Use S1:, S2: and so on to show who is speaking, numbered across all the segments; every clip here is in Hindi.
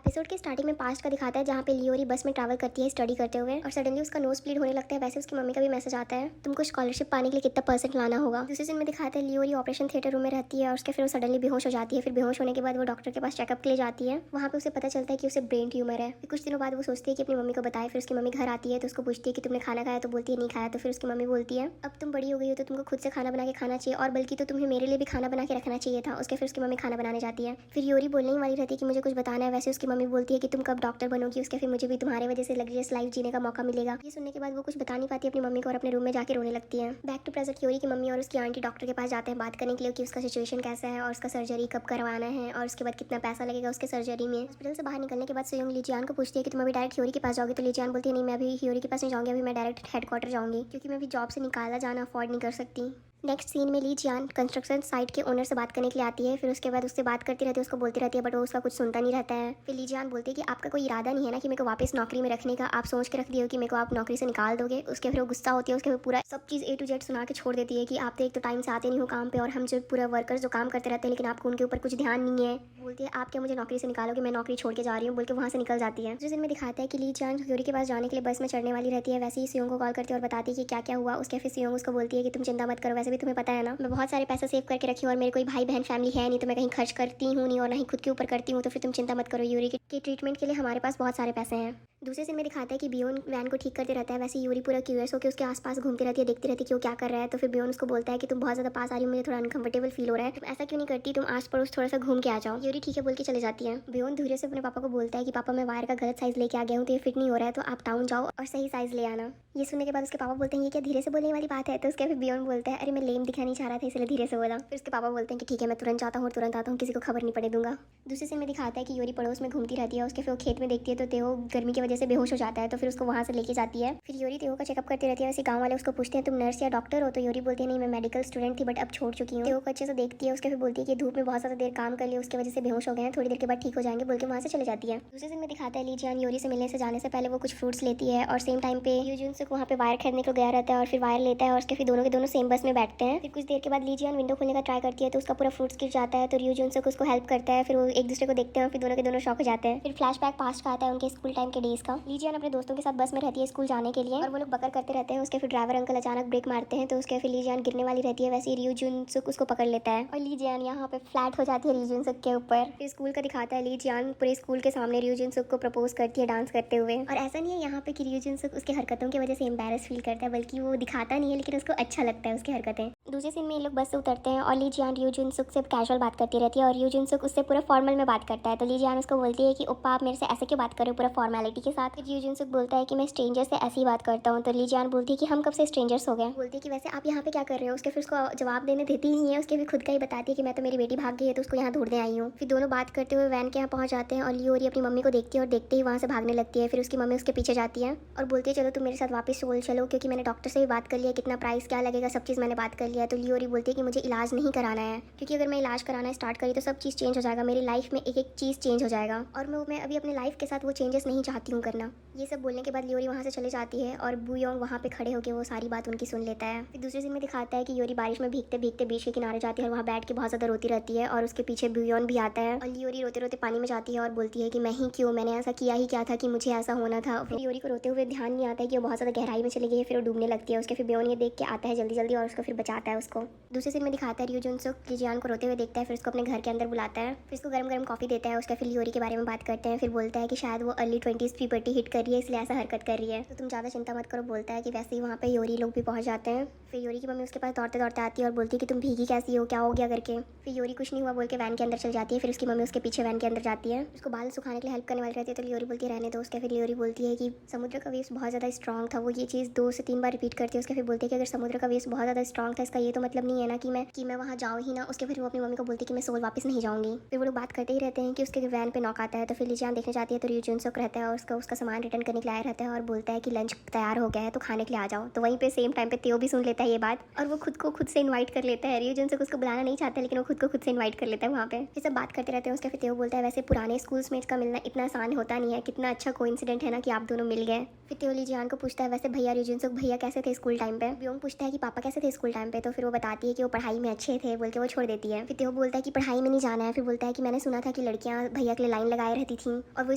S1: एपिसोड के स्टार्टिंग में पास्ट का दिखाता है जहाँ पे लियोरी बस में ट्रैवल करती है स्टडी करते हुए और सडनली उसका नोज ब्लीड होने लगता है। वैसे उसकी मम्मी का भी मैसेज आता है तुमको स्कॉलरशिप पाने के लिए कितना परसेंट लाना होगा। दूसरे दिन में दिखाता है लियोरी ऑपरेशन थिएटर रूम में रहती है और उसके फिर वो सडनली बेहोश हो जाती है। फिर बेहोश होने के बाद वो डॉक्टर के पास चेकअप के लिए जाती है। वहाँ पे उसे पता चलता है कि उसे ब्रेन ट्यूमर है। फिर कुछ दिनों बाद वो सोचती है कि अपनी मम्मी को बताए। फिर उसकी मम्मी घर आती है तो उसको पूछती है कि तुमने खाना खाया, तो बोलती है नहीं खाया। तो फिर उसकी मम्मी बोलती है अब तुम बड़ी हो गई हो तो तुमको खुद से खाना बना के खाना चाहिए, और बल्कि तो तुम्हें मेरे लिए भी खाना बना के रखना चाहिए था। उसके फिर उसकी मम्मी खाना बनाने जाती है। फिर योरी बोलने ही वाली रहती है कि मुझे कुछ बताना है। वैसे उसकी मम्मी बोलती है कि तुम कब डॉक्टर बनोगी, उसके फिर मुझे भी तुम्हारे वजह से लग्जरियस लाइफ जीने का मौका मिलेगा। ये सुनने के बाद वो कुछ बता नहीं पाती अपनी मम्मी को और अपने रूम में जाके रोने लगती है। बैक टू प्रेजेंट योरी की मम्मी और उसकी आंटी डॉक्टर के पास जाते हैं बात करने के लिए कि उसका सिचुएशन कैसा है और उसका सर्जरी कब करवाना है और उसके बाद कितना पैसा लगेगा उसके सर्जरी में। हॉस्पिटल से बाहर निकलने के बाद सोयोंग लीजियान को पूछती है कि तुम अभी डायरेक्ट ह्योरी के पास जाओगी, तो लीजियान बोलती है नहीं मैं अभी ह्योरी के पास नहीं जाऊंगी, अभी मैं डायरेक्ट हेडक्वार्टर जाऊंगी क्योंकि मैं अभी जॉब से निकाला जाना अफोर्ड नहीं कर सकती। नेक्स्ट सीन में ली जियान कंस्ट्रक्शन साइट के ओनर से बात करने के लिए आती है। फिर उसके बाद उससे बात करती रहती है, उसको बोलती रहती है बट वो उसका कुछ सुनता नहीं रहता है। फिर ली जियान बोलती है कि आपका कोई इरादा नहीं है ना कि मेरे को वापस नौकरी में रखने का, आप सोच के रख दिए हो कि मेरे को आप नौकरी से निकाल दोगे। उसके फिर वो गुस्सा होती है, उसके फिर पूरा सब चीज़ A to Z सुना के छोड़ देती है कि आप तो एक तो टाइम से आते नहीं हो काम पे और हम जो पूरा वर्कर्स जो काम करते रहते हैं लेकिन आपको उनके ऊपर कुछ ध्यान नहीं है। बोलती है आप क्या मुझे नौकरी से निकालोगे, मैं नौकरी छोड़ के जा रही हूँ बोल के वहाँ से निकल जाती है। जिस दिन में दिखाता है कि ली जियान ह्योरी के पास जाने के लिए बस में चढ़ने वाली रहती है। वैसे ही सियोंग को कॉल करती है और बताती है कि क्या क्या हुआ। उसके फिर सियोंग उसको बोलती है कि तुम चिंता मत करो, वैसे भी तुम्हें पता है ना मैं बहुत सारे पैसा सेव करके रखी हूँ और मेरे कोई भाई बहन फैमिली है नहीं, तो मैं कहीं खर्च करती हूँ नहीं और ना ही खुद के ऊपर करती हूँ, तो फिर तुम चिंता मत करो, यूरी के ट्रीटमेंट के लिए हमारे पास बहुत सारे पैसे हैं। दूसरे सीन में दिखाता है कि बियोन वैन को ठीक करते रहता है। वैसे यूरी पूरा क्यूरियस होकर उसके आसपास घूमती रहती है, देखती रहती है कि वो क्या कर रहा है। तो फिर बियोन उसको बोलता है कि तुम बहुत ज़्यादा पास आ रही हो, मुझे थोड़ा अनकंफर्टेबल फील हो रहा है, तुम ऐसा क्यों नहीं करती, तुम आस पड़ोस थोड़ा सा घूम के आ जाओ। यूरी ठीक है बोल के चले जाती है। बियोन धीरे से अपने पापा को बोलता है कि पापा मैं वायर का गलत साइज लेके आ गया हूँ, तो ये फिट नहीं हो रहा है, तो आप टाउन जाओ और सही साइज ले आना। ये सुनने के बाद उसके पापा बोलते हैं ये क्या धीरे से बोलने वाली बात है। तो उसके फिर बियोन बोलता है अरे मैं लेम दिखा नहीं चाह रहा था इसलिए धीरे से बोला। फिर उसके पापा बोलते हैं कि ठीक है मैं तुरंत जाता हूँ, तुरंत आता हूँ, किसी को खबर नहीं पड़े दूंगा। दूसरे सीन में दिखाता है कि यूरी पड़ोस में घूमती रहती है। उसके फिर वो खेत में देखती है तो तेहो गर्मी की वजह से बेहोश हो जाता है। तो फिर उसको वहाँ से लेके जाती है। फिर यूरी तेहो का चेकअप करती रहती है। वैसे गाँव वाले उसको पूछते हैं तुम नर्स या डॉक्टर हो, तो यूरी बोलती है नहीं मैं मेडिकल स्टूडेंट थी बट अब छोड़ चुकी हूँ। तेहो को अच्छे से देखती है। उसके फिर बोलती है कि धूप में बहुत ज़्यादा देर काम कर लिया उसकी वजह से बेहोश हो गए हैं, थोड़ी देर के बाद ठीक हो जाएंगे बोल के वहाँ से चले जाती है। दूसरे दिन में दिखाता है ली जियान यूरी से मिलने से जाने से पहले वो कुछ फ्रूट्स लेती है और सेम टाइम पे यूजुन से वहाँ पे वायर खरीदने को गया रहता है और फिर वायर लेता है और उसके फिर दोनों के दोनों सेम बस में बैठते हैं। फिर कुछ देर के बाद ली जियान विंडो खोलने का ट्राई करती है तो उसका पूरा फ्रूट्स गिर जाता है। तो यूजुन से उसको हेल्प करता है। फिर वो एक दूसरे को देखते हैं और फिर दोनों के दोनों शॉक हो जाते हैं। फिर फ्लैशबैक पास्ट का आता है उनके स्कूल टाइम के डेज का। ली जियान अपने दोस्तों के साथ बस में रहती है स्कूल जाने के लिए और वो लोग बकर करते रहते हैं। उसके फिर ड्राइवर अंकल अचानक ब्रेक मारते हैं तो उसके फिर ली जियान गिरने वाली रहती है। वैसे ही यूजुन सुक उसको पकड़ लेता है और ली जियान यहाँ पे फ्लैट हो जाती है यूजुन सुक के ऊपर। फिर स्कूल का दिखाता है ली जियान पूरे स्कूल के सामने यूजुन सुक को प्रपोज करती है डांस करते हुए। और ऐसा नहीं है यहाँ पे कि यूजुन सुक उसकी हरकतों की वजह से एम्बैरस फील करता है, बल्कि वो दिखाता नहीं है लेकिन उसको अच्छा लगता है उसकी हरकतें। दूसरे सीन में ये लोग बस से उतरते हैं और ली जियान यूजुन सुक से कैजुअल बात करती रहती है और यूजुन सुक उससे पूरा फॉर्मल में बात करता है। तो ली जियान उसको बोलती है कि ओप्पा आप मेरे से ऐसे क्यों बात कर रहे हो पूरा फॉर्मेलिटी के साथ। फिर यूजुन सुक बोलता है कि मैं स्ट्रेंजर से ऐसी बात करता हूँ। तो ली जियान बोलती है कि हम कब से स्ट्रेंजर्स हो गए। बोलती है कि वैसे आप यहाँ पे क्या कर रहे हो। उसके फिर उसको जवाब देने देती ही नहीं है। उसके फिर खुद का ही बताती है कि मैं तो मेरी बेटी भाग गई है तो उसको यहाँ ढूंढने आई हूँ। फिर दोनों बात करते हुए वैन के यहाँ पहुँच जाते हैं और लियोरी अपनी मम्मी को देखती है और देखते ही वहाँ से भागने लगती है। फिर उसकी मम्मी उसके पीछे जाती है और बोलती है चलो तुम मेरे साथ वापस सोल चलो क्योंकि मैंने डॉक्टर से भी बात कर लिया, कितना प्राइस क्या लगेगा सब चीज़ मैंने बात कर लिया। तो लियोरी बोलती है कि मुझे इलाज नहीं कराना है क्योंकि अगर मैं इलाज कराना स्टार्ट करी तो सब चीज़ चेंज हो जाएगा, मेरी लाइफ में एक एक चीज़ चेंज हो जाएगा और मैं अभी अपने लाइफ के साथ वो चेंजेस नहीं चाहती हूँ करना। ये सब बोलने के बाद लियोरी वहाँ से चले जाती है और बुयोंग वहाँ पे खड़े होकर वो सारी बात उनकी सुन लेता है। फिर दूसरे दिन में दिखाता है कि योरी बारिश में भीगते भीगते बीच के किनारे जाती है और वहाँ बैठ के बहुत ज़्यादा रोती रहती है और उसके पीछे बुयोन भी आता है और लियोरी रोते रोते पानी में जाती है और बोलती है कि मैं ही क्यों, मैंने ऐसा किया ही क्या था कि मुझे ऐसा होना था। फिर योरी को रोते हुए ध्यान नहीं आता है कि वो बहुत ज़्यादा गहराई में चली गई है। फिर वो डूबने लगती है। उसके फिर बुयोन ये देख के आता है जल्दी जल्दी और उसको फिर बचाता है उसको। दूसरे दिन में दिखाता है यूजुन सुक लीजियान को रोते हुए देखता है। फिर उसको अपने घर के अंदर बुलाता है। फिर उसको गरम गरम कॉफ़ी देता है। उसका फिर लियोरी के बारे में बात करते हैं। फिर बोलता है कि शायद वो अर्ली 20s प्यूबर्टी हिट कर रही है इसलिए ऐसा हरकत कर रही है, तो तुम ज़्यादा चिंता मत करो। बोलता है कि वैसे ही वहाँ पे योरी लोग भी पहुँच जाते हैं। फिर योरी की मम्मी उसके पास दौड़ते दौड़ते आती है और बोलती है कि तुम भीगी कैसी हो, क्या हो गया करके। फिर योरी कुछ नहीं हुआ बोल के वैन के अंदर चल जाती है। फिर उसकी मम्मी उसके पीछे वैन के अंदर जाती है, उसको बाल सुखाने के लिए हेल्प करने वाली रहती है। तो लियोरी बोलती है रहने दो। उसके फिर लियोरी बोलती है कि समुद्र का वेव्स बहुत ज़्यादा स्ट्रॉन्ग था, वो ये चीज़ 2 से 3 बार रिपीट करती है। उसके फिर बोलती है कि अगर समुद्र का वेव्स बहुत ज़्यादा स्ट्रॉन्ग था इसका ये तो मतलब नहीं है ना कि मैं वहाँ जाऊँ ही ना। उसके फिर वो अपनी मम्मी को बोलती है कि मैं सोल वापस नहीं जाऊँगी। फिर वो लोग बात करते ही रहते हैं कि उसके वैन पे नॉक आता है। तो फिर लीजियान देखने जाती है तो यूजुन सुक रहता है और उसका सामान अटेंड करने के लिए आया रहता है और बोलता है कि लंच तैयार हो गया है तो खाने के लिए आ जाओ। तो वहीं पे सेम टाइम पे तेओ भी सुन लेता है ये बात और वो खुद को खुद से इन्वाइट कर लेता है। रियो जिनसे उसको बुलाना नहीं चाहता लेकिन वो खुद को खुद से इन्वाइट कर लेता है वहाँ पे। ये सब बात करते रहते हैं। उसके फिर तेओ बोलता है वैसे पुराने स्कूल्समेट्स का मिलना इतना आसान होता नहीं है, कितना अच्छा कोइंसिडेंट है ना कि आप दोनों मिल गए। फिर तेओ लीजियान को पूछता है वैसे भैया रियो जिनसे भैया कैसे थे स्कूल टाइम पे। ब्योंग पूछता है कि पापा कैसे थे स्कूल टाइम पे। तो फिर वो बताती है कि वो पढ़ाई में अच्छे थे बोल के वो छोड़ देती है। फिर तेओ बोलता है कि पढ़ाई में नहीं जाना है। फिर बोलता है कि मैंने सुना था कि लड़कियां भैया के लिए लाइन लगाए रहती थी और वो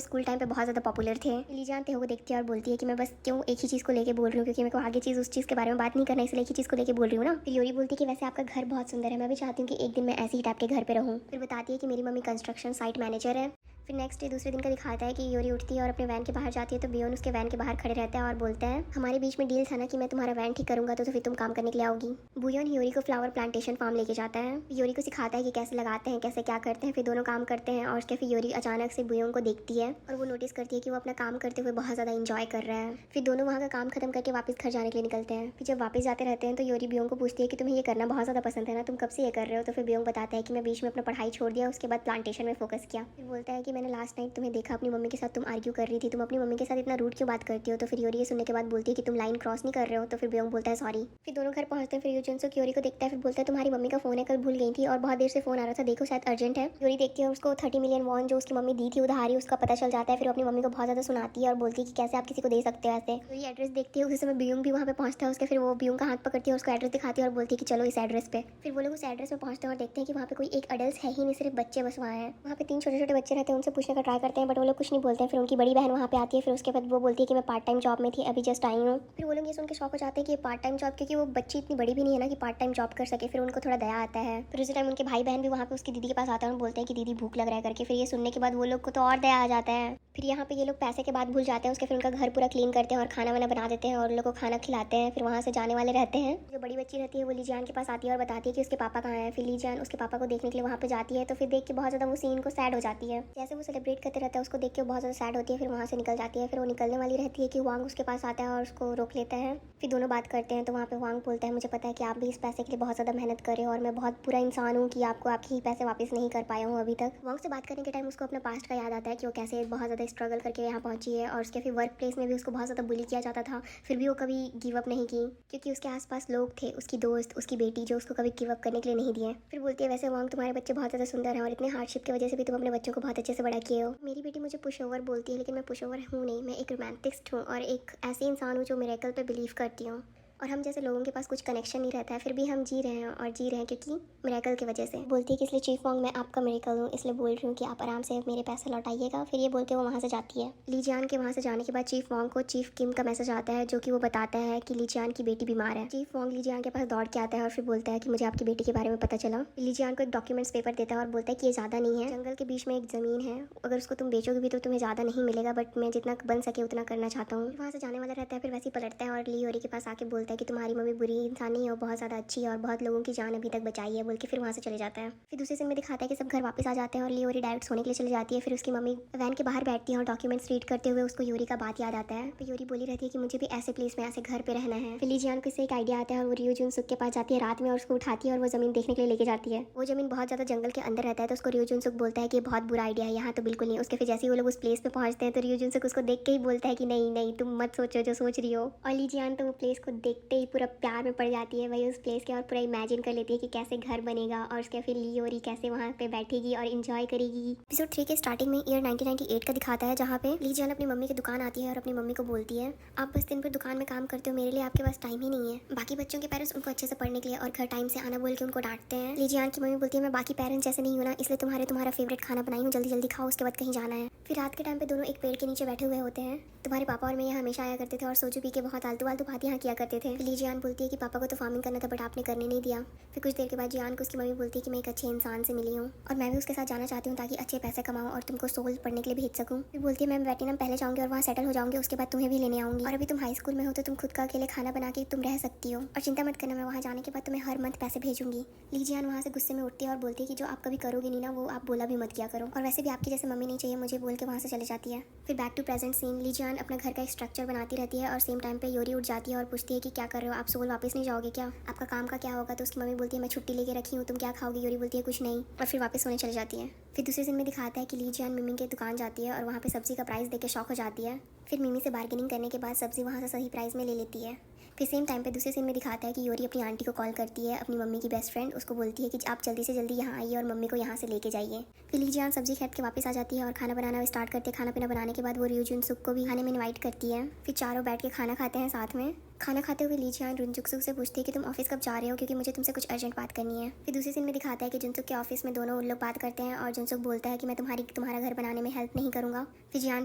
S1: स्कूल टाइम पे बहुत ज़्यादा पॉपुलर थे। लीजियान तेओ को देखती है और बोलती है कि मैं बस क्यों एक ही चीज़ को लेकर बोल रही हूँ, क्योंकि मेरे को आगे चीज़ उस चीज़ के बारे में बात नहीं करना, इसलिए एक ही चीज़ को लेकर बोल रही हूँ ना। फिर योरी बोलती है कि वैसे आपका घर बहुत सुंदर है, मैं भी चाहती हूँ कि एक दिन मैं ऐसी ही टाइप के घर पे रहूँ। फिर बताती है कि मेरी मम्मी कंस्ट्रक्शन साइट मैनेजर है। फिर नेक्स्ट डे दूसरे दिन का दिखाता है कि योरी उठती है और अपने वैन के बाहर जाती है तो बियोन उसके वैन के बाहर खड़े रहता है और बोलता है हमारे बीच में डील था ना कि मैं तुम्हारा वैन ठीक करूंगा तो फिर तुम काम करने के लिए आओगी। बुयोन योरी को फ्लावर प्लांटेशन फार्म लेके जाता है। योरी को सिखाता है कि कैसे लगाते हैं, कैसे क्या करते हैं। फिर दोनों काम करते हैं और उसके फिर योरी अचानक से बुयोन को देखती है और वो नोटिस करती है कि वो अपना काम करते हुए बहुत ज़्यादा इंजॉय कर रहा है। फिर दोनों वहाँ का काम खत्म करके वापस घर जाने के लिए निकलते हैं। फिर जब वापस जाते रहते हैं तो योरी बियोन को पूछती है कि तुम्हें ये करना बहुत ज़्यादा पसंद है ना, तुम कब से ये कर रहे हो। तो फिर बियोन बताता है कि मैं बीच में अपना पढ़ाई छोड़ दिया, उसके बाद प्लांटेशन में फोकस किया। फिर बोलता है कि मैंने लास्ट नाइट तुम्हें देखा अपनी मम्मी के साथ तुम आर्ग्यू कर रही थी, तुम अपनी मम्मी के साथ इतना रूड क्यों बात करती हो। तो फिर योरी ये सुनने के बाद बोलती है कि तुम लाइन क्रॉस नहीं कर रहे हो। तो फिर बियोंग बोलता है सॉरी। फिर दोनों घर पहुंचते हैं। फिर यूजुनसुक योरी को देखता है, फिर बोलता है तुम्हारी मम्मी का फोन है, कल भूल गई थी और बहुत देर से फोन आ रहा था, देखो शायद अर्जेंट है। योरी देखती है उसको 30 मिलियन वॉन जो उसकी मम्मी दी थी उधारी, उसका पता चल जाता है। फिर अपनी मम्मी को बहुत ज़्यादा सुनाती है और बोलती है कि कैसे आप किसी को दे सकते हो ऐसे। योरी एड्रेस देखती है, उसी समय बियोंग भी वहाँ पे पहुंचता है उसके। फिर वो बियोंग का हाथ पकड़ती है, उसको एड्रेस दिखाती है और बोलती है कि चलो इस एड्रेस पे। फिर वो लोग उस एड्रेस पे पहुंचते हैं और देखते हैं कि वहाँ पे कोई एक अडल्ट है ही नहीं, सिर्फ बच्चे बस वहाँ हैं। वहाँ पे 3 छोटे छोटे बच्चे रहते हैं, उनसे पूछने का ट्राई करते हैं बट वो लोग कुछ नहीं बोलते हैं। फिर उनकी बड़ी बहन वहाँ पे आती है। फिर उसके बाद वो बोलती है कि मैं पार्ट टाइम जॉब में थी, अभी जस्ट आई हूँ। फिर वो लोग ये सुन के शौक हो जाते हैं कि ये पार्ट टाइम जॉब, क्योंकि वो बच्ची इतनी बड़ी भी नहीं है ना कि पार्ट टाइम जॉब कर सके। फिर उनको थोड़ा दया आता है। फिर उसी टाइम उनके भाई बहन भी वहाँ पे उसकी दीदी के पास आते हैं और बोलते हैं कि दीदी भूख लग रहा है करके। फिर ये सुनने के बाद वो लोग को तो और दया आ जाता है। फिर यहाँ पे ये लोग पैसे के बाद भूल जाते हैं उसके। फिर उनका घर पूरा क्लीन करते हैं और खाना वाना बना देते हैं और लोग को खाना खिलाते हैं। फिर वहाँ से जाने वाले रहते हैं। जो बड़ी बच्ची रहती है वो लीजियान के पास आती है और बताती है कि उसके पापा कहाँ हैं। फिर लीजियान उसके पापा को देखने के लिए वहाँ पे जाती है। तो फिर देख के बहुत ज़्यादा वो सीन को सैड हो जाती है। जैसे वो सेलिब्रेट करते रहता है उसको देख के बहुत ज़्यादा सैड होती है। फिर वहाँ से निकल जाती है। फिर वो निकलने वाली रहती है कि वांग उसके पास आता है और उसको रोक लेता है। फिर दोनों बात करते हैं तो वहाँ पे वांग बोलता है मुझे पता है कि आप भी इस पैसे के लिए बहुत ज़्यादा मेहनत कर रहे हो और मैं बहुत बुरा इंसान हूँ कि आपको आपके ही पैसे वापस नहीं कर पाया हूँ अभी तक। वांग से बात करने के टाइम उसको अपना पास्ट का याद आता है कि वो कैसे बहुत ज़्यादा स्ट्रगल करके यहाँ पहुंची है और उसके फिर वर्क प्लेस में भी उसको बहुत ज़्यादा बुली किया जाता था। फिर भी वो कभी गिव अप नहीं की क्योंकि उसके आसपास लोग थे, उसकी दोस्त, उसकी बेटी, जो उसको कभी गिव अप करने के लिए नहीं दिए। फिर बोलती है वैसे वांग तुम्हारे बच्चे बहुत ज़्यादा सुंदर हैं और इतने हार्डशिप की वजह से भी तुम अपने बच्चों को बहुत अच्छे से बड़ा किए हो। मेरी बेटी मुझे पुश ओवर बोलती है लेकिन मैं पुश ओवर हूँ नहीं, मैं एक रोमांटिस्ट हूँ और एक ऐसी इंसान हूँ जो मिरेकल पे बिलीव करती हूँ। और हम जैसे लोगों के पास कुछ कनेक्शन नहीं रहता है फिर भी हम जी रहे हैं और जी रहे हैं क्योंकि मिरेकल की वजह से। बोलती है कि इसलिए चीफ वांग मैं आपका मिरेकल हूँ, इसलिए बोल रही हूँ कि आप आराम से मेरे पैसे लौटाइएगा। फिर ये बोल के वो वहाँ से जाती है। लीजियान के वहाँ से जाने के बाद चीफ वांग को चीफ किम का मैसेज आता है जो कि वो बताता है कि लीजियान की बेटी बीमार है। चीफ वांग लीजियान के पास दौड़ के आता है और फिर बोलता है कि मुझे आपकी बेटी के बारे में पता चला। लीजियान को एक डॉक्यूमेंट्स पेपर देता है और बोलता है कि ये ज़्यादा नहीं है, जंगल के बीच में एक ज़मीन है, अगर उसको तुम बेचोगे भी तो तुम्हें ज़्यादा नहीं मिलेगा बट मैं जितना बन सके उतना करना चाहता हूँ। वहाँ से जाने वाला रहता है। फिर वैसे ही पलटता है और लियोरी के पास आके बोलता है कि तुम्हारी मम्मी बुरी इंसान नहीं है और बहुत ज़्यादा अच्छी है और बहुत लोगों की जान अभी तक बचाई है बोल के फिर वहाँ से चले जाता है। फिर दूसरे सीन में दिखाता है कि सब घर वापस आ जाते हैं और लियोरी डायरेक्ट सोने के लिए चली जाती है। फिर उसकी मम्मी वैन के बाहर बैठती है और डॉक्यूमेंट्स रीड करते हुए उसको योरी का बात याद आता है। फिर योरी बोली रहती है कि मुझे भी ऐसे प्लेस में ऐसे घर पे रहना है। फिर लीजियान को इससे एक आइडिया आता है और वो रियो जुनसुक के पास जाती है रात में और उसको उठाती है और वो ज़मीन देखने के लिए लेके जाती है। वो ज़मीन बहुत ज़्यादा जंगल के अंदर रहता है तो उसको रियो जुनसुक बोलता है कि बहुत बुरा आइडिया है, यहाँ तो बिल्कुल नहीं। उसके फिर जैसे ही वो लोग उस प्लेस पे पहुंचते हैं तो रियो जुनसुक उसको देख के ही बोलता है कि नहीं नहीं तुम मत सोचो जो सोच रही हो। और लीजियान तो वो प्लेस को देखते ही पूरा प्यार में पड़ जाती है वही उस प्लेस के और पूरा इमेजिन कर लेती है कि कैसे घर बनेगा और उसके फिर लियोरी कैसे वहाँ पे बैठेगी और इंजॉय करेगी। एपिसोड 3 के स्टार्टिंग में ईयर 1998 का दिखाता है जहाँ पे लीजियान अपनी मम्मी की दुकान आती है और अपनी मम्मी को बोलती है आप बस दिन भर दुकान में काम करते हो, मेरे लिए आपके पास टाइम ही नहीं है। बाकी बच्चों के पेरेंट्स उनको अच्छे से पढ़ने के लिए और घर टाइम से आना बोल के उनको डांटते हैं। लीजियान की मम्मी बोलती है मैं बाकी पेरेंट्स जैसे नहीं हूँ ना, इसलिए तुम्हारा फेवरेट खाना बनाई हूँ, जल्दी जल्दी खाओ उसके बाद कहीं जाना है। फिर रात के टाइम पे दोनों एक पेड़ के नीचे बैठे हुए होते हैं। तुम्हारे पापा और मैं यहाँ हमेशा आया करते थे और सोचू पी के बहुत आलतू फालतू बात यहाँ किया करते थे। लीजियान बोलती है कि पापा को तो फार्मिंग करना था बट आपने करने नहीं दिया। फिर कुछ देर के बाद जियान को उसकी मम्मी बोलती है कि मैं एक अच्छे इंसान से मिली हूँ और मैं भी उसके साथ जाना चाहती हूँ ताकि अच्छे पैसे कमाऊँ और तुमको सोल पढ़ने के लिए भेज सकूँ। फिर बोलती है मैं वेटिनम पहले जाऊँगी और वहाँ सेटल हो जाऊँगी, उसके बाद तुम्हें भी लेने आऊँगी और अभी तुम हाई स्कूल में हो तो तुम खुद का अकेले खाना बना के तुम रह सकती हो और चिंता मत करना, मैं वहाँ जाने के बाद तुम्हें हर मंथ पैसे भेजूंगी। लीजियान वहाँ से गुस्से में उठती है और बोलती है कि जो आप कभी करोगे नहीं ना वो आप बोला भी मत किया करो और वैसे भी आपकी जैसे मम्मी नहीं चाहिए मुझे बोल के वहाँ से चले जाती है। फिर बैक टू प्रेजेंट सीन, लीजियान अपना घर का एक स्ट्रक्चर बनाती रहती है और सेम टाइम पे योरी उठ जाती है और पूछती है कि क्या कर रहे हो आप, सोल वापस नहीं जाओगे क्या, आपका काम का क्या होगा। तो उसकी मम्मी बोलती है मैं छुट्टी लेके रखी हूँ, तुम क्या खाओगी। योरी बोलती है कुछ नहीं और फिर वापस सोने चली जाती है। फिर दूसरे दिन में दिखाता है कि लीजियान मिमी की दुकान जाती है और वहाँ पे सब्जी का प्राइस देख के शॉक हो जाती है फिर मिमी से बार्गेनिंग करने के बाद सब्जी वहाँ से सही प्राइस में ले लेती है। फिर सेम टाइम पे दूसरे सीन में दिखाता है कि योरी अपनी आंटी को कॉल करती है, अपनी मम्मी की बेस्ट फ्रेंड, उसको बोलती है कि आप जल्दी से जल्दी यहाँ आइए और मम्मी को यहाँ से लेके जाइए। फिर लीजियान सब्जी खरीद के वापस आ जाती है और खाना बनाना स्टार्ट करते हैं। खाना पीना बनाने के बाद वो रियो जुनसुक को भी खाने में इन्वाइट करती है। फिर चारों बैठ के खाना खाते हैं साथ में। खाना खाते हुए लीजियान जुनसुक से पूछती है कि तुम ऑफिस कब जा रहे हो, क्योंकि मुझे तुमसे कुछ अर्जेंट बात करनी है। फिर दूसरे सीन में दिखाता है कि जुनसुक के ऑफिस में दोनों उन लोग बात करते हैं और जुनसुक बोलता है कि मैं तुम्हारा घर बनाने में हेल्प नहीं करूँगा। फिर जियान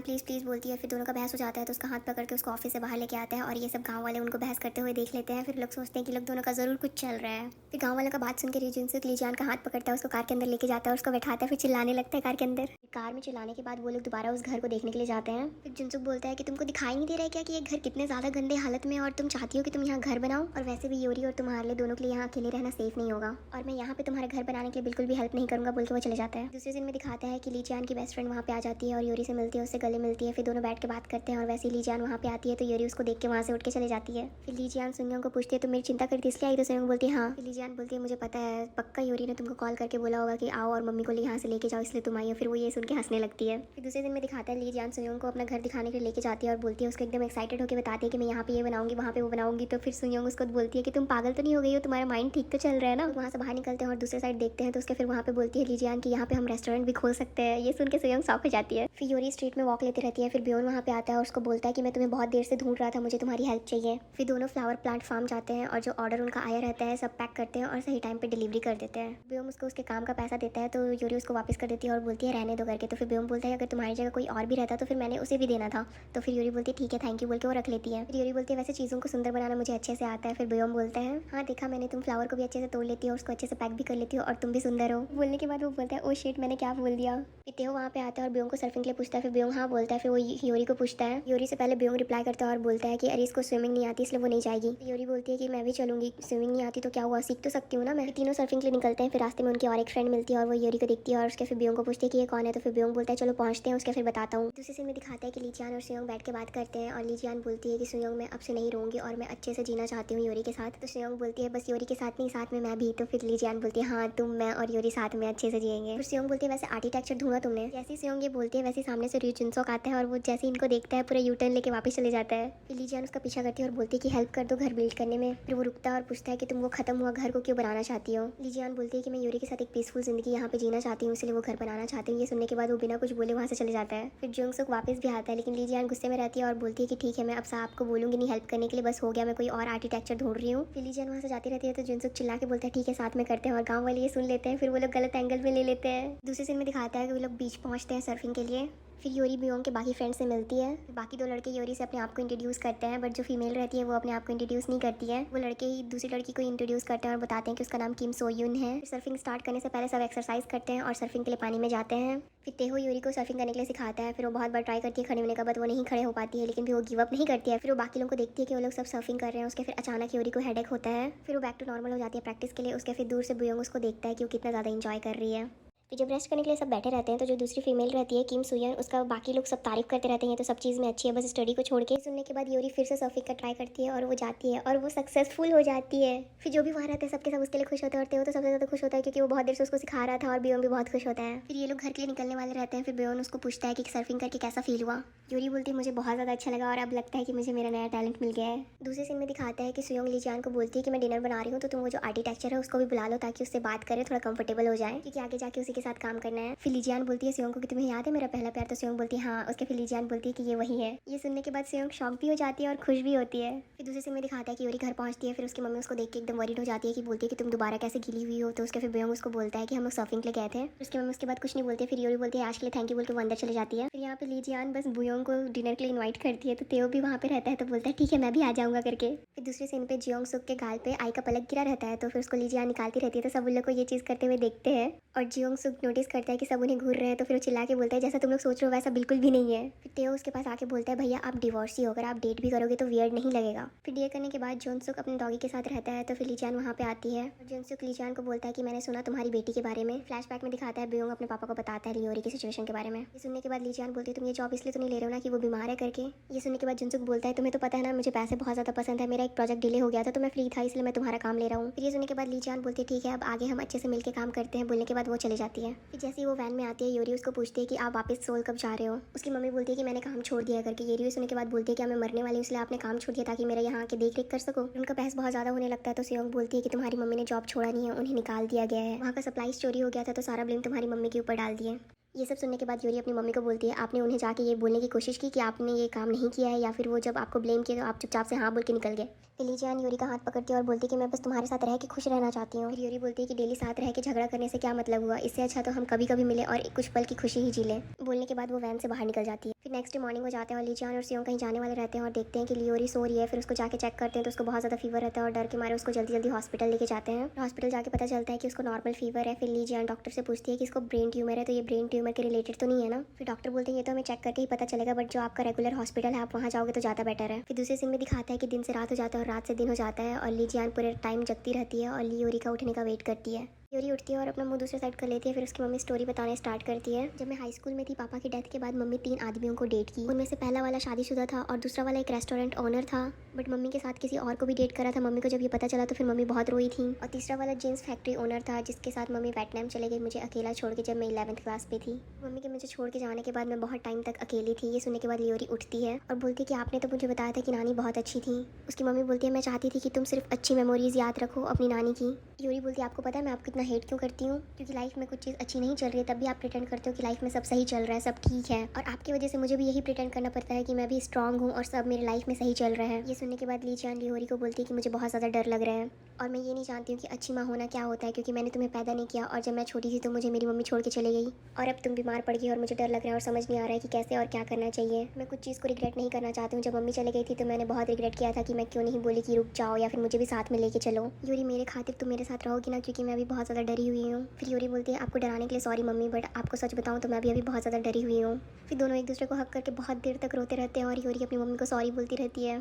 S1: प्लीज़ प्लीज़ बोलती है। फिर दोनों का बहस हो जाता है तो उसका हाथ पकड़ के उसको ऑफिस से बाहर लेके आता है और ये सब गाँव वाले उनको बहस करते हुए देख लेते हैं। फिर लोग सोचते हैं कि लोग दोनों का ज़रूर कुछ चल रहा है। फिर गाँव वालों का बात सुन के जुनसुक लीजियान का हाथ पकड़ता है, उसको कार के अंदर लेके जाता है और उसको बैठाता है। फिर चिल्लाने लगता है कार के अंदर। कार में चिल्लाने के बाद वो लोग दोबारा उस घर को देखने के लिए जाते हैं। फिर जुनसुक बोलता है कि तुमको दिखाई नहीं दे रहा है क्या कि ये घर कितने ज़्यादा गंदे हालत में है और तुम चाहती हो कि तुम यहाँ घर बनाओ, और वैसे भी योरी और तुम्हारे लिए दोनों के लिए यहाँ अकेले रहना सेफ नहीं होगा और मैं यहाँ पे तुम्हारे घर बनाने के लिए बिल्कुल भी हेल्प नहीं करूँगा, बोल के वो चले जाता है। दूसरे दिन में दिखाता है कि लीजियान की बेस्ट फ्रेंड वहाँ पे आ जाती है और योरी से मिलती है, उससे गले मिलती है। फिर दोनों बैठ के बात करते हैं और वैसे ही लीजियान वहाँ पे आती है तो योरी उसको देख के वहाँ से उठ के चले जाती है। फिर लीजियान सुनियोंग को पूछती है तो मेरी चिंता करती इसलिए आई, तो सुनियोंग बोलती है हाँ। फिर लीजियान बोलती है मुझे पता है, पक्का योरी ने तुमको कॉल करके बोला होगा कि आओ और मम्मी को यहाँ से लेके जाओ, इसलिए तुम आई हो। फिर वो ये सुन के हंसने लगती है। फिर दूसरे दिन में दिखाता है लीजियान सुनियोंग को अपना घर दिखाने के लिए लेके जाती है और बोलती है, उसको एकदम एक्साइटेड होकर बताती है कि मैं यहाँ पे ये बनाऊंगी, वहाँ पे वो बनाऊंगी। तो फिर सुनियोंग उसको बोलती है कि तुम पागल तो नहीं हो गई हो, तुम्हारा माइंड ठीक तो चल रहा है ना। वहाँ से बाहर निकलते हैं और दूसरे साइड देखते हैं तो उसके फिर वहाँ पे बोलती है लीजियान कि यहाँ पे हम रेस्टोरेंट भी खोल सकते हैं। ये सुन के सुनियोंग शॉक हो जाती है। फिर योरी स्ट्रीट में वॉक लेती रहती है। फिर ब्योन वहाँ पे आता है और उसको बोलता है कि मैं तुम्हें बहुत देर से ढूंढ रहा था, मुझे तुम्हारी हेल्प चाहिए। फिर दोनों फ्लावर प्लांट फार्म जाते हैं और जो ऑर्डर उनका आया रहता है सब पैक करते हैं और सही टाइम पे डिलीवरी कर देते हैं। ब्योम उसको उसके काम का पैसा देता है तो योरी उसको वापस कर देती है और बोलती है रहने दो करके। तो फिर ब्योम बोलता है अगर तुम्हारी जगह कोई और भी रहता तो फिर मैंने उसे भी देना था। तो फिर योरी बोलती है ठीक है थैंक यू बोल के वो रख लेती है। फिर योरी बोलती है वैसे चीज़ों को सुंदर बनाना मुझे अच्छे से आता है। फिर ब्योम बोलता है हाँ देखा मैंने, तुम फ्लावर को भी अच्छे से तोड़ लेती हो, उसको अच्छे से पैक भी कर लेती हो और तुम भी सुंदर हो। बोलने के बाद वो बोलता है ओ शिट मैंने क्या बोल दिया। फिर तेहो वहाँ पे आता है और ब्योम को सर्फिंग के लिए पूछता है। फिर ब्योम हाँ बोलता है। फिर वो योरी को पूछता है। योरी से पहले ब्योम रिप्लाई करता है और बोलता है कि अरे इसको स्विमिंग नहीं आती इसलिए वो नहीं जाएगी। योरी बोलती है कि मैं भी चलूंगी, स्विमिंग नहीं आती तो क्या हुआ, सीख तो सकती हूँ ना मैं। तीनों सर्फिंग के लिए निकलते हैं। फिर रास्ते में उनकी और एक फ्रेंड मिलती है और वो योरी को देखती है और उसके फिर ब्योम को पूछती है कि ये कौन है। तो फिर ब्योम बोलता है चलो पहुँचते हैं, उसके फिर बताता हूँ। दूसरे सीन में दिखाता है कि लीजियान और सुयोंग बैठ के बात करते हैं और लीजियान बोलती है कि सुयोंग मैं अब से नहीं रहूँगी और मैं अच्छे से जीना चाहती हूँ योरी के साथ। तो सुयोंग बोलती है बस योरी के साथ नहीं साथ में मैं भी। तो फिर लीजियान बोलती है हाँ तुम मैं और योरी साथ में अच्छे से जिएंगे। फिर सुयोंग बोलती है वैसे आर्किटेक्चर ढूंढा तुमने। जैसे सुयोंग ये बोलती है वैसे सामने से रियो जुनसुक आता है और वो जैसे इनको देखता है पूरा यू टर्न लेके वापस चले जाता है। फिर लीजियान उसका पीछा करती है और बोलती है कि हेल्प कर दो घर बिल्ड करने में। फिर वो रुकता है और पूछता है कि तुम वो खत्म हुआ घर को क्यों बनाना चाहती हो। लीजियान बोलती है कि मैं योरी के साथ एक पीसफुल जिंदगी यहाँ पे जीना चाहती हूँ इसलिए वो घर बनाना चाहती हूँ। ये सुनने के बाद वो बिना कुछ बोले वहाँ से चले जाता है। फिर जुनसुक वापस भी आता है लेकिन लीजियान गुस्से में रहती है और बोलती है कि ठीक है मैं अब से आपको बोलूंगी नहीं हेल्प करने के लिए, बस हो गया, मैं कोई और आर्किटेक्चर ढूंढ रही हूँ। फिर लीजियान वहाँ से जाती रहती है तो जुनसुक चिल्ला के बोलता है ठीक है साथ में करते हैं और गाँव वाले ये सुन लेते हैं। फिर वो लोग गलत एंगल में ले लेते हैं। दूसरे सीन में दिखाता है कि वो लोग बीच पहुँचते हैं सर्फिंग के लिए। फिर योरी ब्योंग के बाकी फ्रेंड से मिलती है। बाकी दो लड़के योरी से अपने आप को इंट्रोड्यूस करते हैं बट जो फीमेल रहती है वो अपने आप को इंट्रोड्यूस नहीं करती है। वो लड़के ही दूसरी लड़की को इंट्रोड्यूस करते हैं और बताते हैं कि उसका नाम किम सोयुन है। फिर सर्फिंग स्टार्ट करने से पहले सब एक्सरसाइज करते हैं और सर्फिंग के लिए पानी में जाते हैं। फिर तेहो योरी को सर्फिंग करने के लिए सिखाता है। फिर वो बहुत बार ट्राई करती है खड़े होने का, बट वो नहीं खड़े हो पाती है लेकिन फिर वो गिव अप नहीं करती है। फिर वो बाकी लोगों को देखती है कि वो लोग सब सर्फिंग कर रहे हैं। उसके फिर अचानक योरी को हेडेक होता है। फिर वो बैक टू नॉर्मल हो जाती है प्रैक्टिस के लिए। उसके फिर दूर से ब्योंग उसको देखता है कि वो कितना ज़्यादा इंजॉय कर रही है। फिर जब रेस्ट करने के लिए सब बैठे रहते हैं तो जो दूसरी फीमेल रहती है किम सुयन, उसका बाकी लोग सब तारीफ करते रहते हैं तो सब चीज़ में अच्छी है बस स्टडी को छोड़ के। सुनने के बाद योरी फिर से सर्फिंग का ट्राई करती है और वो जाती है और वो सक्सेसफुल हो जाती है। फिर जो भी वहाँ रहते हैं सबके सब उसके लिए खुश होते हैं और तेहो तो सबसे ज़्यादा खुश होता है क्योंकि वो बहुत देर से उसको सिखा रहा था और ब्योन भी बहुत खुश होता है। फिर ये लोग घर के लिए निकलने वाले रहते हैं। फिर ब्योन उसको पूछता है कि सर्फिंग करके कैसा फील हुआ। योरी बोलती है मुझे बहुत ज़्यादा अच्छा लगा और अब लगता है कि मुझे मेरा नया टैलेंट मिल गया है। दूसरे सीन में दिखाता है कि सुयोंग लीजियान को बोलती है कि मैं डिनर बना रही हूँ तो तुम वो जो आर्किटेक्चर है उसको भी बुला लो ताकि उससे बात करें, थोड़ा कंफर्टेबल हो जाए क्योंकि आगे जाके उसी के साथ काम करना है। फिर लीजियान बोलती है सुयोंग को कि तुम्हें याद है मेरा पहला प्यार। तो सुयोंग बोलती है हाँ। उसके फिर लीजियान बोलती है कि ये वही है। ये सुनने के बाद सुयोंग शॉक भी हो जाती है और खुश भी होती है। फिर दूसरे सीन में दिखाता है कि योरी घर पहुंचती है। फिर उसकी मम्मी उसको देख के एकदम वरीड हो जाती है कि बोलती है कि तुम दोबारा कैसे गिली हुई हो। तो उसके फिर ब्योंग उसको बोलता है कि हम लोग सर्फिंग के लिए गए थे। उसकी मम्मी उसके बाद कुछ नहीं बोलती है। फिर योरी बोलती है आज के लिए थैंक यू बोल के वो अंदर चली जाती है। फिर यहाँ पे लीजियान बस ब्योंग को डिनर के लिए इन्वाइट करती है तो तेहो भी वहाँ पे रहता है तो बोलता है ठीक है मैं भी आ जाऊँगा करके। फिर दूसरे सीन पे जियोंग सुक के गाल पे आई का पलक गिरा रहता है तो फिर उसको लीजियान निकालती रहती है तो सब उन लोग को ये चीज़ करते हुए देखते हैं और जियोंग सुक नोटिस करता है कि सब उन्हें घूर रहे हैं तो फिर वो चिल्ला के बोलता है जैसा तुम लोग सोच रहे हो वैसा बिल्कुल भी नहीं है। फिर तेहो उसके पास आके बोलता है भैया आप डिवोर्सी हो, अगर आप डेट भी करोगे तो वियर्ड नहीं लगेगा। फिर डेट करने के बाद जोनसुक अपने डॉगी के साथ रहता है तो फिर लीजियान वहाँ पे आती है और जोनसुक लीजियान को बोलता है कि मैंने सुना तुम्हारी बेटी के बारे में। फ्लैशबैक में दिखाता है ब्योंग अपने पापा को बताता है लियोरी की सिचुएशन के बारे में। ये सुनने के बाद लीजियान बोलती है तुम ये जॉब इसलिए तो नहीं ले रहे हो ना कि वो बीमार है करके। ये सुनने के बाद जोनसुक बोलता है तुम्हें तो पता है ना मुझे पैसे बहुत ज़्यादा पसंद है, मेरा एक प्रोजेक्ट डिले हो गया था तो मैं फ्री था इसलिए मैं तुम्हारा काम ले रहा हूँ। फिर ये सुनने के बाद लीजियान बोलती है ठीक है अब आगे हम अच्छे से मिलकर काम करते हैं। बोलने के बाद वो चले जाते हैं। जाती है। फिर जैसे ही वो वैन में आती है, यूरी उसको पूछती है कि आप वापस सोल कब जा रहे हो। उसकी मम्मी बोलती है कि मैंने काम छोड़ दिया करके। यूरी सुनने के बाद बोलती है कि मैं मरने वाली हूं, इसलिए आपने काम छोड़ दिया ताकि मेरा यहाँ आके देख रेख कर सको। उनका बहस बहुत ज्यादा होने लगता है तो सेयोंग बोलती है कि तुम्हारी मम्मी ने जॉब छोड़ा नहीं है, उन्हें निकाल दिया गया है, वहाँ का सप्लाईज चोरी हो गया था तो सारा ब्लेम तुम्हारी मम्मी के ऊपर डाल दिए। ये सब सुनने के बाद यूरी अपनी मम्मी को बोलती है आपने उन्हें जाके ये बोलने की कोशिश की कि आपने ये काम नहीं किया है, या फिर वो जब आपको ब्लेम किया तो आप चुपचाप से हाँ बोल के निकल गए। फिर ली जियान यूरी का हाथ पकड़ती है और बोलती है कि मैं बस तुम्हारे साथ रह के खुश रहना चाहती हूँ। फिर यूरी बोलती है कि डेली साथ रह के झगड़ा करने से क्या मतलब हुआ, इससे अच्छा तो हम कभी कभी मिले और कुछ पल की खुशी ही जी लें। बोलने के बाद वो वैन से बाहर निकल जाती है। फिर नेक्स्ट डे मॉर्निंग हो जाते हैं और ली जियान और सियोंग कहीं जाने वाले रहते हैं और देखते हैं कि लियोरी सो रही है। फिर उसको जाके चेक करते हैं तो उसको बहुत ज़्यादा फीवर रहता है और डर के मारे उसको जल्दी जल्दी हॉस्पिटल लेके जाते हैं। हॉस्पिटल जाके पता चलता है कि उसको नॉर्मल फीवर है। फिर ली जियान डॉक्टर से पूछती है कि इसको ब्रेन ट्यूमर है, तो ये ब्रेन ट्यूमर के रिलेटेड तो नहीं है ना। फिर डॉक्टर बोलते हैं ये तो हमें चेक करके ही पता चलेगा, बट जो आपका रेगुलर हॉस्पिटल है आप वहाँ जाओगे तो ज़्यादा बेटर है। फिर दूसरे सीन में दिखाता है कि दिन से रात हो जाता है और रात से दिन हो जाता है और ली जियान पूरे टाइम जगती रहती है और लियोरी का उठने का वेट करती है। यूरी उठती है और अपना मुंह दूसरे साइड कर लेती है। फिर उसकी मम्मी स्टोरी बताने स्टार्ट करती है। जब मैं हाई स्कूल में थी, पापा की डेथ के बाद मम्मी 3 आदमियों को डेट की। उनमें से पहला वाला शादीशुदा था और दूसरा वाला एक रेस्टोरेंट ओनर था, बट मम्मी के साथ किसी और को भी डेट करा था। मम्मी को जब ये पता चला तो फिर मम्मी बहुत रोई थी। और तीसरा वाला जींस फैक्ट्री ओनर था जिसके साथ मम्मी वियतनाम चले गई मुझे अकेला छोड़ के, जब मैं 11th क्लास पे थी। मम्मी के मुझे छोड़ के जाने के बाद मैं बहुत टाइम तक अकेली थी। ये सुनने के बाद लियोरी उठती है और बोलती है कि आपने तो मुझे बताया था कि नानी बहुत अच्छी थी। उसकी मम्मी बोलती है मैं चाहती थी कि तुम सिर्फ अच्छी मेमोरीज याद रखो अपनी नानी की। यूरी बोलती है आपको पता है मैं आपको इतना हेट क्यों करती हूँ, क्योंकि लाइफ में कुछ चीज़ अच्छी नहीं चल रही है तब भी आप प्रिटेंड करते हो कि लाइफ में सब सही चल रहा है, सब ठीक है, और आपकी वजह से मुझे भी यही प्रिटेंड करना पड़ता है कि मैं भी स्ट्रांग हूँ और सब मेरे लाइफ में सही चल रहा है। ये सुनने के बाद ली जियान लियोरी को बोलती है कि मुझे बहुत ज़्यादा डर लग रहा है और मैं ये नहीं जानती हूँ कि अच्छी माँ होना क्या होता है, क्योंकि मैंने तुम्हें पैदा नहीं किया और जब मैं छोटी थी तो मुझे मेरी मम्मी छोड़ के चली गई और अब तुम बीमार पड़ गई और मुझे डर लग रहा है और समझ नहीं आ रहा है कि कैसे और क्या करना चाहिए। मैं कुछ चीज़ को रिग्रेट नहीं करना चाहती हूँ। जब मम्मी चले गई थी तो मैंने बहुत रिग्रेट किया था कि मैं क्यों नहीं बोली कि रुक जाओ या फिर मुझे भी साथ में लेके चलो। यूरी मेरे खातिर तुम मेरे साथ रहोगी ना, क्योंकि मैं अभी बहुत ज़्यादा डरी हुई हूँ। फिर यूरी बोलती है आपको डराने के लिए सॉरी मम्मी, बट आपको सच बताऊँ तो मैं भी अभी बहुत ज़्यादा डरी हुई हूँ। फिर दोनों एक दूसरे को हक करके बहुत देर तक रोते रहते हैं और यूरी अपनी मम्मी को सॉरी बोलती रहती है।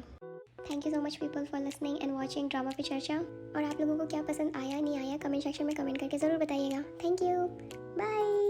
S1: Thank you so much people for listening and watching drama पे चर्चा। और आप लोगों को क्या पसंद आया नहीं आया कमेंट सेक्शन में कमेंट करके ज़रूर बताइएगा। Thank you, bye.